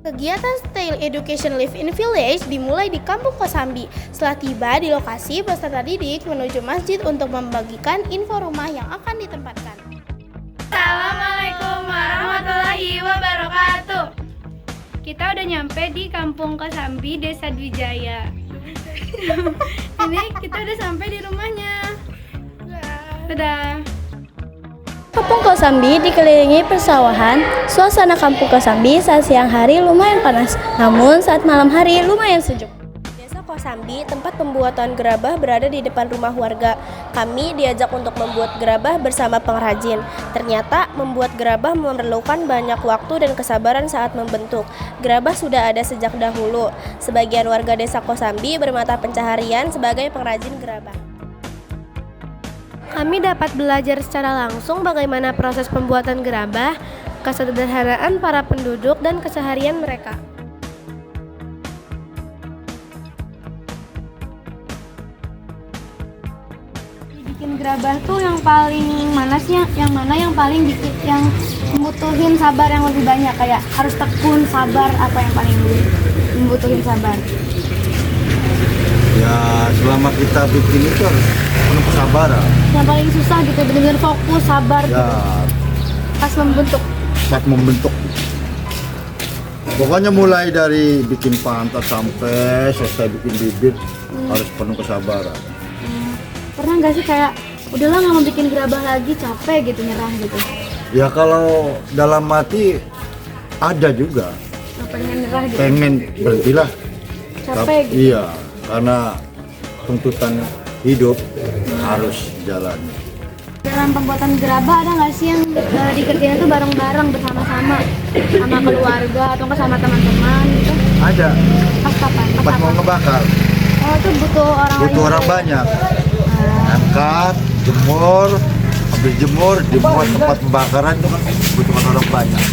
Kegiatan Style Education Live in Village dimulai di Kampung Kosambi. Setelah tiba di lokasi, peserta didik menuju masjid untuk membagikan info rumah yang akan ditempatkan. Assalamualaikum warahmatullahi wabarakatuh. Kita udah nyampe di Kampung Kosambi, Desa Dwijaya. Ini kita udah sampai di rumahnya. Dadah. Kampung Kosambi dikelilingi persawahan. Suasana Kampung Kosambi saat siang hari lumayan panas, namun saat malam hari lumayan sejuk. Desa Kosambi, tempat pembuatan gerabah, berada di depan rumah warga. Kami diajak untuk membuat gerabah bersama pengrajin. Ternyata membuat gerabah memerlukan banyak waktu dan kesabaran saat membentuk. Gerabah sudah ada sejak dahulu. Sebagian warga Desa Kosambi bermata pencaharian sebagai pengrajin gerabah. Kami dapat belajar secara langsung bagaimana proses pembuatan gerabah, kesederhanaan para penduduk, dan keseharian mereka. Bikin gerabah tuh yang paling mana sih? Yang mana yang paling yang membutuhin sabar yang lebih banyak? Kayak harus tekun, sabar, apa yang paling membutuhin sabar? Ya, selama kita bikin itu harus penuh kesabaran. Yang paling susah gitu, benar-benar fokus, sabar Ya, gitu. Pas membentuk. Pokoknya mulai dari bikin pantat sampai selesai bikin bibit harus penuh kesabaran. Pernah nggak sih kayak udahlah nggak mau bikin gerabah lagi, capek gitu, nyerah gitu? Ya kalau dalam hati ada juga Pengen nyerah gitu? pengen berhentilah. Capek gitu? Iya, karena tuntutan hidup harus jalani. Dalam pembuatan gerabah ada nggak sih yang dikerjain itu bareng-bareng bersama-sama sama keluarga atau nggak sama teman-teman gitu? Ada, Pas kapan? pas mau ngebakar, Oh itu butuh orang butuh lain orang juga ya? banyak. Angkat, jemur, habis jemur, dibuat tempat pembakaran itu kan butuhkan orang banyak.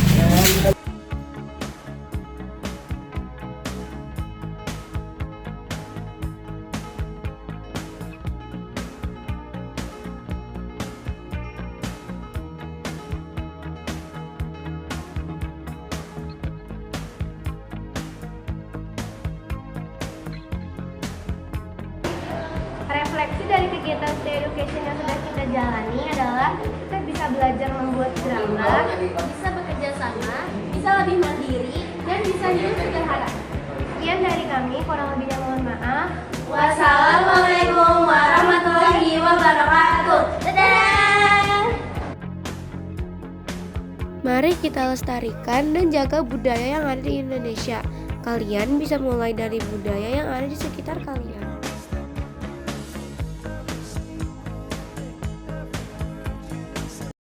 Refleksi dari kegiatan Stay Education yang sudah kita jalani adalah kita bisa belajar membuat gerabah, bisa bekerja sama, bisa lebih mandiri, dan bisa hidup sederhana. Sekian dari kami, kurang lebihnya mohon maaf. Wassalamualaikum warahmatullahi wabarakatuh. Dadah! Mari kita lestarikan dan jaga budaya yang ada di Indonesia. Kalian bisa mulai dari budaya yang ada di sekitar